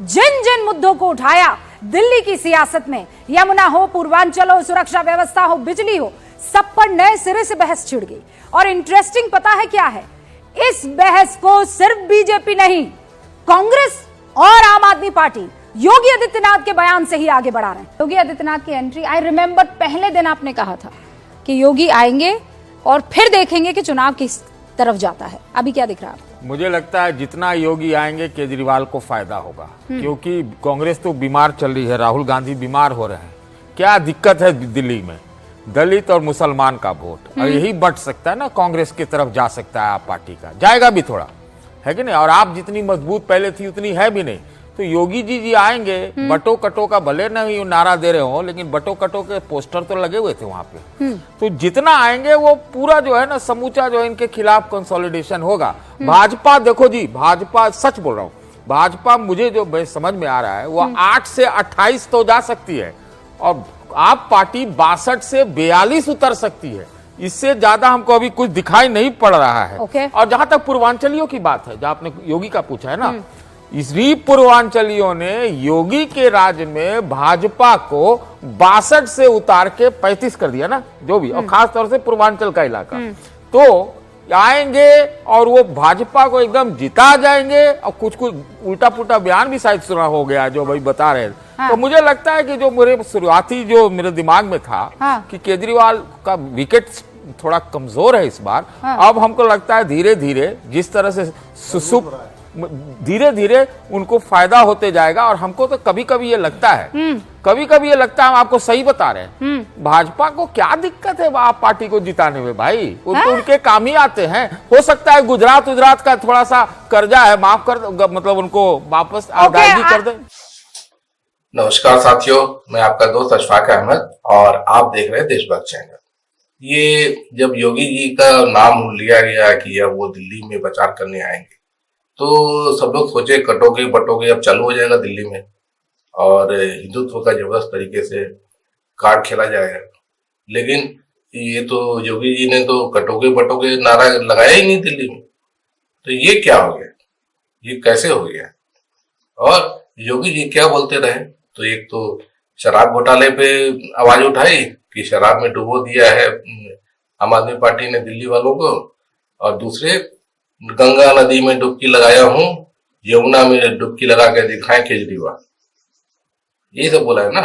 जिन जिन मुद्दों को उठाया दिल्ली की सियासत में, यमुना हो, पूर्वांचल हो, सुरक्षा व्यवस्था हो, बिजली हो, सब पर नए सिरे से बहस छिड़ गई। और इंटरेस्टिंग पता है क्या है, इस बहस को सिर्फ बीजेपी नहीं, कांग्रेस और आम आदमी पार्टी योगी आदित्यनाथ के बयान से ही आगे बढ़ा रहे हैं। योगी आदित्यनाथ की एंट्री, आई रिमेंबर पहले दिन आपने कहा था कि योगी आएंगे और फिर देखेंगे कि चुनाव किस तरफ जाता है। अभी क्या दिख रहा है? मुझे लगता है जितना योगी आएंगे केजरीवाल को फायदा होगा, क्योंकि कांग्रेस तो बीमार चल रही है, राहुल गांधी बीमार हो रहे हैं। क्या दिक्कत है दिल्ली में? दलित और मुसलमान का वोट, और यही बट सकता है ना, कांग्रेस की तरफ जा सकता है आप पार्टी का, जाएगा भी थोड़ा, है कि नहीं? और आप जितनी मजबूत पहले थी उतनी है भी नहीं। तो योगी जी आएंगे, बटो कटो का भले नहीं नारा दे रहे हो, लेकिन बटो कटो के पोस्टर तो लगे हुए थे वहां पे। तो जितना आएंगे वो पूरा जो है ना, समूचा जो है इनके खिलाफ कंसोलिडेशन होगा। भाजपा, देखो जी, भाजपा, सच बोल रहा हूं, भाजपा मुझे जो समझ में आ रहा है वो 8 से 28 तो जा सकती है, और आप पार्टी 62 से 42 उतर सकती है। इससे ज्यादा हमको अभी कुछ दिखाई नहीं पड़ रहा है। और जहां तक पूर्वांचलियों की बात है, जहां आपने योगी का पूछा है ना, इसी पूर्वांचलियों ने योगी के राज में भाजपा को 62 से उतार के 35 कर दिया ना, जो भी, और खास तौर से पूर्वांचल का इलाका। तो आएंगे और वो भाजपा को एकदम जिता जाएंगे, और कुछ कुछ उल्टा पुल्टा बयान भी शायद सुना हो गया जो भाई बता रहे थे। तो मुझे लगता है कि जो मेरे शुरुआती जो मेरे दिमाग में था कि केजरीवाल का विकेट थोड़ा कमजोर है इस बार, अब हमको लगता है धीरे धीरे जिस तरह से धीरे धीरे उनको फायदा होते जाएगा। और हमको तो कभी कभी ये लगता है, हम आपको सही बता रहे हैं, भाजपा को क्या दिक्कत है आप पार्टी को जिताने में भाई? वो तो उनके काम ही आते हैं। हो सकता है गुजरात का थोड़ा सा कर्जा है, माफ कर, मतलब उनको वापस अदायगी कर दे। नमस्कार साथियों, मैं आपका दोस्त अशफाक अहमद और आप देख रहे हैं देशभक्त चैनल। ये जब योगी जी का नाम लिया गया कि अब वो दिल्ली में प्रचार करने आएंगे, तो सब लोग सोचे कटोगे बटोगे अब चालू हो जाएगा दिल्ली में, और हिंदुत्व का जबरदस्त तरीके से कार्ड खेला जाएगा। लेकिन ये तो योगी जी ने तो कटोगे बटोगे नारा लगाया ही नहीं दिल्ली में। तो ये क्या हो गया, ये कैसे हो गया? और योगी जी क्या बोलते रहे? तो एक तो शराब घोटाले पे आवाज उठाई कि शराब में डुबो दिया है आम आदमी पार्टी ने दिल्ली वालों को, और दूसरे गंगा नदी में डुबकी लगाया हूं, यमुना में डुबकी लगा के दिखाएं केजरीवाल, ये सब बोला है ना।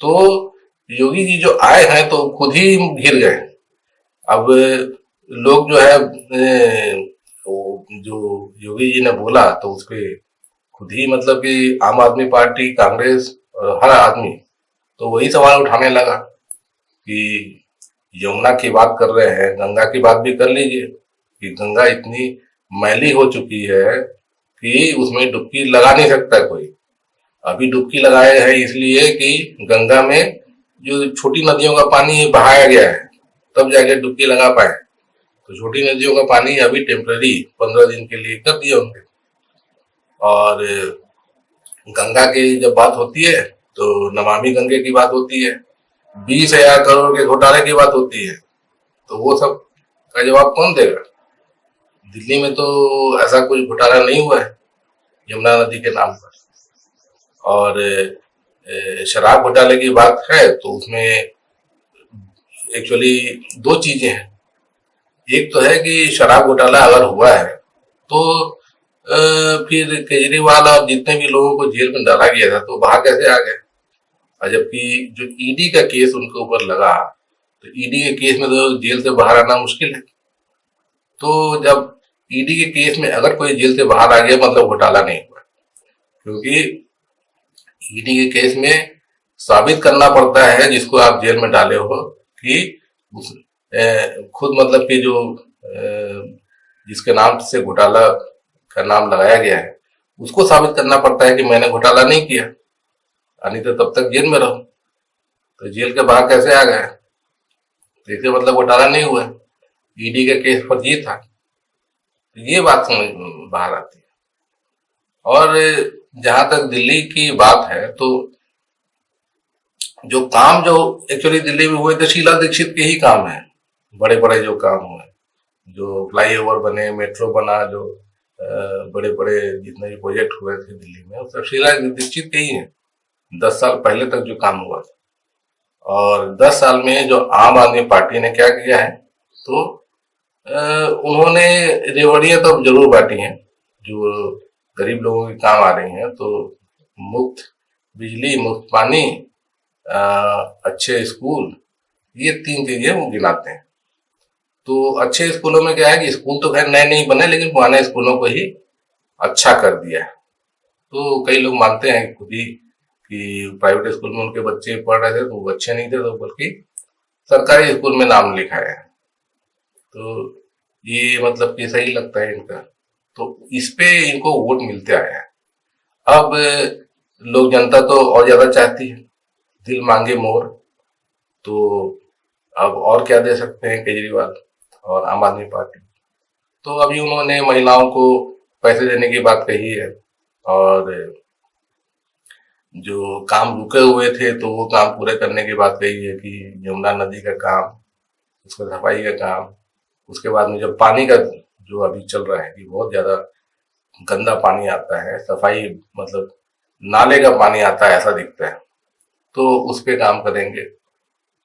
तो योगी जी जो आए हैं तो खुद ही घिर गए। अब लोग जो है जो योगी जी ने बोला तो उसपे खुद ही मतलब कि आम आदमी पार्टी, कांग्रेस और हर आदमी तो वही सवाल उठाने लगा कि यमुना की बात कर रहे हैं, गंगा की बात भी कर लीजिए कि गंगा इतनी मैली हो चुकी है कि उसमें डुबकी लगा नहीं सकता कोई। अभी डुबकी लगाए हैं इसलिए कि गंगा में जो छोटी नदियों का पानी बहाया गया है, तब जाके डुबकी लगा पाए। तो छोटी नदियों का पानी अभी टेम्पररी 15 दिन के लिए कर दिया उन्होंने। और गंगा की जब बात होती है तो नमामि गंगे की बात होती है, 20,000 करोड़ के घोटाले की बात होती है। तो वो सब का जवाब कौन देगा? दिल्ली में तो ऐसा कोई घोटाला नहीं हुआ है यमुना नदी के नाम पर। और शराब घोटाले की बात है तो उसमें एक्चुअली 2 चीजें हैं। एक तो है कि शराब घोटाला अगर हुआ है तो फिर केजरीवाल और जितने भी लोगों को जेल में डाला गया था तो बाहर कैसे आ गए? और जबकि जो ईडी का केस उनके ऊपर लगा, तो ईडी के केस में तो जेल से बाहर आना मुश्किल है। तो जब ईडी के केस में अगर कोई जेल से बाहर आ गया मतलब घोटाला नहीं हुआ, क्योंकि ईडी के केस में साबित करना पड़ता है जिसको आप जेल में डाले हो कि खुद मतलब कि जो जिसके नाम से घोटाला का नाम लगाया गया है उसको साबित करना पड़ता है कि मैंने घोटाला नहीं किया, नहीं तो तब तक जेल में रहो। तो जेल के बाहर कैसे आ गए? तो इसके मतलब घोटाला नहीं हुआ, ईडी के केस पर ये था। ये बात समझ बाहर आती है। और जहां तक दिल्ली की बात है तो जो काम जो एक्चुअली दिल्ली में हुए थे शीला दीक्षित के ही काम है। बड़े बड़े जो काम हुए, जो फ्लाईओवर बने, मेट्रो बना, जो बड़े बड़े जितने भी प्रोजेक्ट हुए थे दिल्ली में, वो सब शीला दीक्षित के ही है। 10 साल पहले तक जो काम हुआ था, और 10 साल में जो आम आदमी पार्टी ने क्या किया है, तो उन्होंने रेवड़ियां तो जरूर बांटी हैं जो गरीब लोगों के काम आ रही हैं। तो मुफ्त बिजली, मुफ्त पानी, अच्छे स्कूल, ये 3 चीजें वो गिनाते हैं। तो अच्छे स्कूलों में क्या है कि स्कूल तो खैर नए नहीं बने, लेकिन पुराने स्कूलों को ही अच्छा कर दिया है। तो कई लोग मानते हैं खुद ही कि प्राइवेट स्कूल में उनके बच्चे पढ़ रहे थे तो वो अच्छे नहीं थे, तो बल्कि सरकारी स्कूल में नाम लिखा है। तो ये मतलब कि सही लगता है इनका, तो इस पे इनको वोट मिलते आए हैं। अब लोक जनता तो और ज्यादा चाहती है, दिल मांगे मोर। तो अब और क्या दे सकते हैं केजरीवाल और आम आदमी पार्टी। तो अभी उन्होंने महिलाओं को पैसे देने की बात कही है, और जो काम रुके हुए थे तो वो काम पूरे करने की बात कही है कि यमुना नदी का काम, उसका सफाई का काम, उसके बाद में जब पानी का जो अभी चल रहा है कि बहुत ज्यादा गंदा पानी आता है, सफाई मतलब नाले का पानी आता है ऐसा दिखता है, तो उस पे काम करेंगे।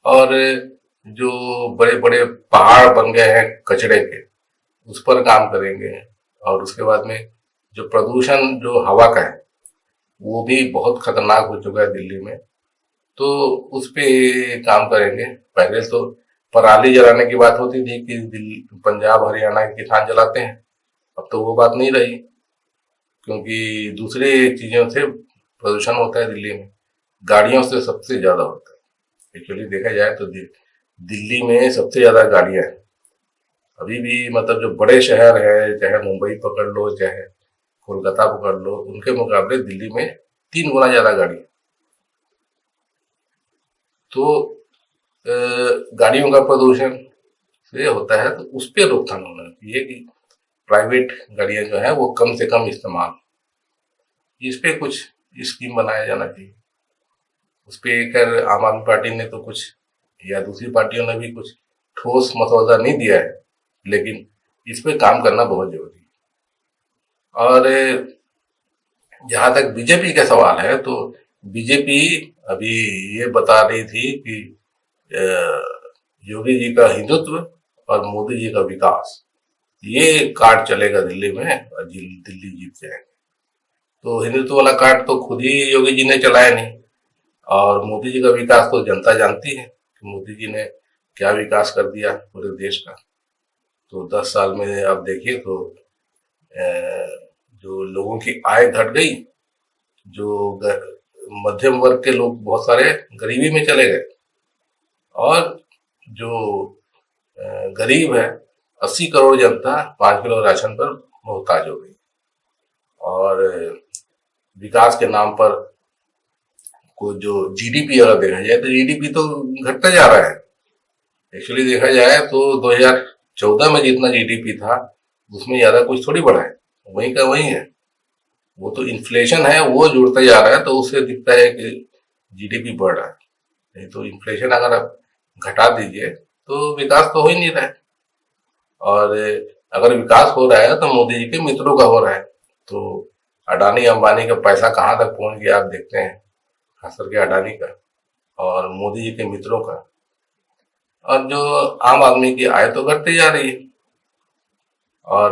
और जो बड़े बड़े पहाड़ बन गए हैं कचरे के, उस पर काम करेंगे। और उसके बाद में जो प्रदूषण जो हवा का है वो भी बहुत खतरनाक हो चुका है दिल्ली में, तो उस पे काम करेंगे। पहले तो पराली जलाने की बात होती थी कि दिल्ली, पंजाब हरियाणा के किसान जलाते हैं, अब तो वो बात नहीं रही, क्योंकि दूसरे चीजों से प्रदूषण होता है दिल्ली में, गाड़ियों से सबसे ज्यादा होता है। एक्चुअली देखा जाए तो दिल्ली में सबसे ज्यादा गाड़ियां हैं अभी भी, मतलब जो बड़े शहर है, चाहे मुंबई पकड़ लो, चाहे कोलकाता पकड़ लो, उनके मुकाबले दिल्ली में 3 गुना ज्यादा गाड़ी है। तो गाड़ियों का प्रदूषण से होता है, तो उस पर रोकथाम होना चाहिए कि प्राइवेट गाड़ियां जो है वो कम से कम इस्तेमाल, इस पे कुछ स्कीम बनाया जाना चाहिए। उस पे खैर आम आदमी पार्टी ने तो कुछ, या दूसरी पार्टियों ने भी कुछ ठोस मसौदा नहीं दिया है, लेकिन इस पे काम करना बहुत जरूरी है। और जहां तक बीजेपी का सवाल है, तो बीजेपी अभी ये बता रही थी कि योगी जी का हिंदुत्व और मोदी जी का विकास, ये कार्ड चलेगा दिल्ली में और दिल्ली जीत जाएगा। तो हिंदुत्व वाला कार्ड तो खुद ही योगी जी ने चलाया नहीं, और मोदी जी का विकास तो जनता जानती है कि मोदी जी ने क्या विकास कर दिया पूरे देश का। तो 10 साल में आप देखिए तो जो लोगों की आय घट गई, जो मध्यम वर्ग के लोग बहुत सारे गरीबी में चले गए, और जो गरीब है 80 करोड़ जनता 5 किलो राशन पर मोहताज हो गई। और विकास के नाम पर को जो जीडीपी अगर देखा जाए तो जीडीपी तो घटता जा रहा है। एक्चुअली देखा जाए तो 2014 में जितना जीडीपी था उसमें ज्यादा कुछ थोड़ी बढ़ा है, वही का वही है। वो तो इन्फ्लेशन है, वो जुड़ता जा रहा है, तो उससे दिखता है कि जीडीपी बढ़ रहा है। नहीं तो इन्फ्लेशन अगर आप घटा दीजिए तो विकास तो हो ही नहीं रहा है। और अगर विकास हो रहा है तो मोदी जी के मित्रों का हो रहा है। तो अडानी अंबानी का पैसा कहाँ तक पहुंच गया आप देखते हैं, खास करके अडानी का और मोदी जी के मित्रों का। और जो आम आदमी की आय तो घटती जा रही है, और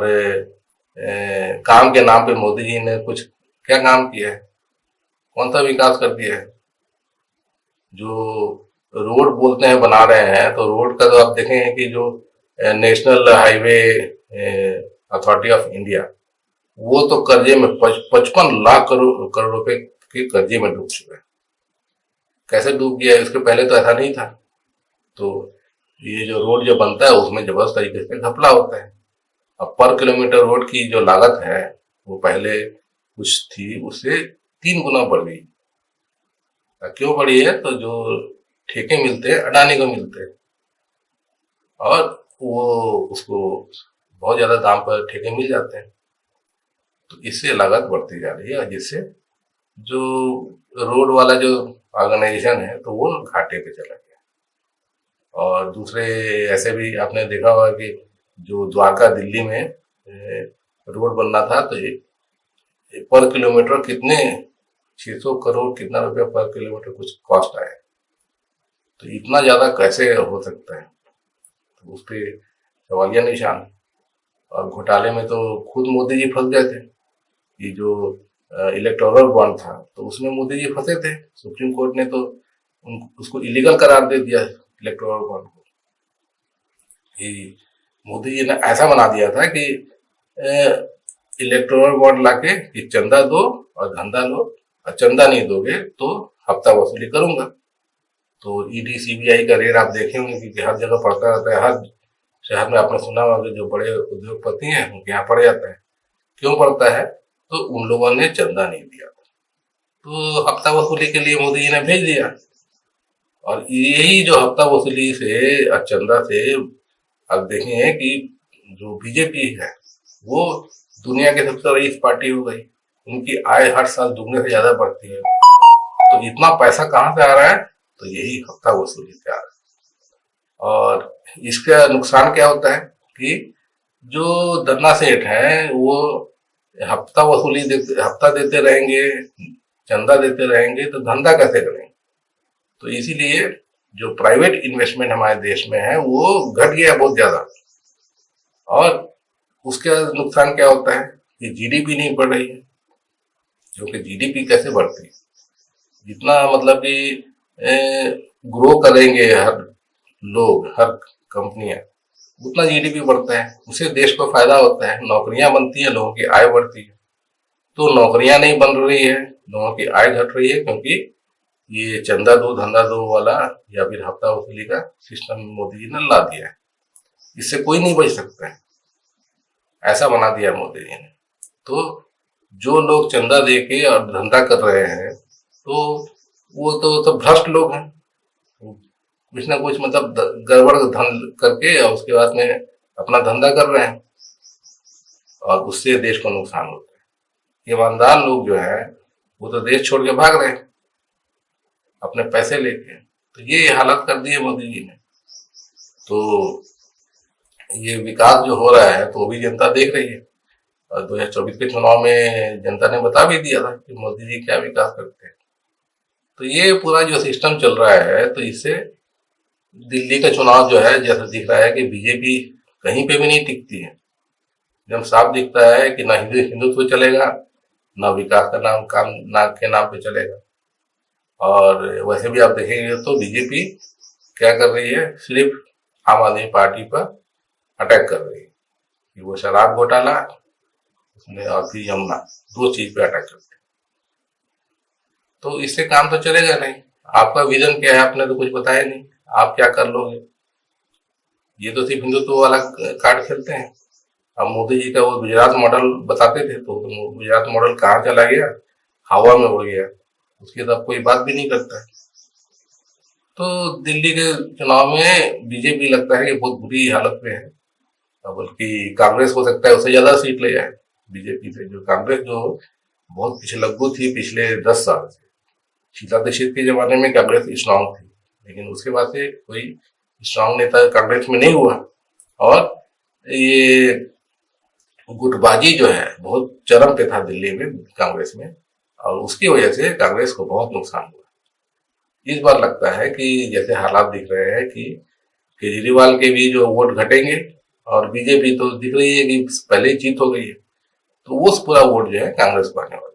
काम के नाम पे मोदी जी ने कुछ क्या काम किया है, कौन सा विकास कर दिया है। जो रोड बोलते हैं बना रहे हैं, तो रोड का तो आप देखेंगे कि जो national highway authority of India, वो तो कर्जे में 55 लाख करोड़ रुपए के कर्जे में डूब चुका है। कैसे डूब गया है, इसके पहले तो ऐसा नहीं था। तो ये जो रोड जो बनता है उसमें जबरदस्त तरीके से घपला होता है। अब पर किलोमीटर रोड की जो लागत है वो पहले कुछ थी, उससे 3 गुना बढ़ गई। क्यों बढ़ी है, तो जो ठेके मिलते हैं अडानी को मिलते हैं, और वो उसको बहुत ज्यादा दाम पर ठेके मिल जाते हैं, तो इससे लागत बढ़ती जा रही है, जिससे जो रोड वाला जो ऑर्गेनाइजेशन है तो वो घाटे पे चला गया। और दूसरे ऐसे भी आपने देखा होगा कि जो द्वारका दिल्ली में रोड बनना था तो ये पर किलोमीटर कितने 600 करोड़ कितना रुपया पर किलोमीटर कुछ कॉस्ट आया। तो इतना ज्यादा कैसे हो सकता है, तो उस पर सवालिया निशान। और घोटाले में तो खुद मोदी जी फंस गए थे। ये जो इलेक्टोरल बॉन्ड था तो उसमें मोदी जी फंसे थे। सुप्रीम कोर्ट ने तो उसको इलीगल करार दे दिया इलेक्टोरल बॉन्ड को। मोदी जी ने ऐसा बना दिया था कि इलेक्टोरल बॉन्ड लाके कि चंदा दो और धंधा लो, और चंदा नहीं दोगे तो हफ्ता वसूली करूंगा। तो ईडी सीबीआई का रेड आप देखे होंगे कि हर जगह पड़ता रहता है। हर शहर में आपने सुना होगा जो बड़े उद्योगपति हैं उनके यहाँ पड़ जाता है। क्यों पड़ता है? तो उन लोगों ने चंदा नहीं दिया, तो हफ्ता वसूली के लिए मोदी जी ने भेज दिया। और यही जो हफ्ता वसूली से और चंदा से अब देखें कि जो बीजेपी है वो दुनिया की सबसे रईस पार्टी हो गई। उनकी आय हर साल दुगने से ज्यादा बढ़ती है। तो इतना पैसा कहाँ से आ रहा है? तो यही हफ्ता वसूली से आ रहा है। और इसका नुकसान क्या होता है कि जो धन्ना सेठ है वो हफ्ता वसूली हफ्ता देते रहेंगे, चंदा देते रहेंगे, तो धंधा कैसे करेंगे? तो इसीलिए जो प्राइवेट इन्वेस्टमेंट हमारे देश में है वो घट गया बहुत ज्यादा। और उसका नुकसान क्या होता है कि जीडीपी नहीं बढ़ रही है। क्योंकि जीडीपी कैसे बढ़ती है? जितना मतलब कि ग्रो करेंगे हर लोग, हर कंपनियां, उतना जीडीपी बढ़ता है, उससे देश को फायदा होता है, नौकरियां बनती है, लोगों की आय बढ़ती है। तो नौकरियां नहीं बन रही है, लोगों की आय घट रही है, क्योंकि ये चंदा दो धंधा दो वाला या फिर हफ्ता वसूली का सिस्टम मोदी जी ने ला दिया है। इससे कोई नहीं बच सकता है, ऐसा बना दिया मोदी जी ने। तो जो लोग चंदा दे के और धंधा कर रहे हैं तो वो तो भ्रष्ट लोग हैं। कुछ ना कुछ मतलब गड़बड़ धन करके और उसके बाद में अपना धंधा कर रहे हैं और उससे देश को नुकसान होता है। ईमानदार लोग जो है वो तो देश छोड़ के भाग रहे हैं अपने पैसे लेके। तो ये हालत कर दी है मोदी जी ने। तो ये विकास जो हो रहा है तो वो भी जनता देख रही है। और 2024 के चुनाव में जनता ने बता भी दिया था कि मोदी जी क्या विकास करते हैं। तो ये पूरा जो सिस्टम चल रहा है, तो इससे दिल्ली का चुनाव जो है जैसा दिख रहा है कि बीजेपी कहीं पे भी नहीं टिकती है। जब साफ दिखता है कि ना हिंदुत्व चलेगा, ना विकास का नाम काम ना के नाम पे चलेगा। और वैसे भी आप देखेंगे तो बीजेपी क्या कर रही है, सिर्फ आम आदमी पार्टी पर अटैक कर रही है कि वो शराब घोटाला उसने और फिर यमुना, दो चीज पे अटैक करते हैं। तो इससे काम तो चलेगा नहीं। आपका विजन क्या है आपने तो कुछ बताया नहीं, आप क्या कर लोगे? ये तो सिर्फ हिंदुत्व वाला कार्ड खेलते हैं। अब मोदी जी का वो गुजरात मॉडल बताते थे तो गुजरात मॉडल कहाँ चला गया, हवा में उड़ गया, उसकी तो कोई बात भी नहीं करता है। तो दिल्ली के चुनाव में बीजेपी लगता है कि बहुत बुरी हालत में है, बल्कि कांग्रेस हो सकता है उससे ज्यादा सीट ले जाए बीजेपी से। जो कांग्रेस जो बहुत पिछलग्गू थी पिछले 10 साल से, शीला दीक्षित के जमाने में कांग्रेस स्ट्रांग थी, लेकिन उसके बाद से कोई स्ट्रांग नेता कांग्रेस में नहीं हुआ। और ये गुटबाजी जो है बहुत चरम पे था दिल्ली में कांग्रेस में, और उसकी वजह से कांग्रेस को बहुत नुकसान हुआ। इस बार लगता है कि जैसे हालात दिख रहे हैं कि केजरीवाल के भी जो वोट घटेंगे, और बीजेपी तो दिख रही है कि पहले ही जीत हो गई है, तो वो पूरा वोट जो है कांग्रेस को आने वाला है।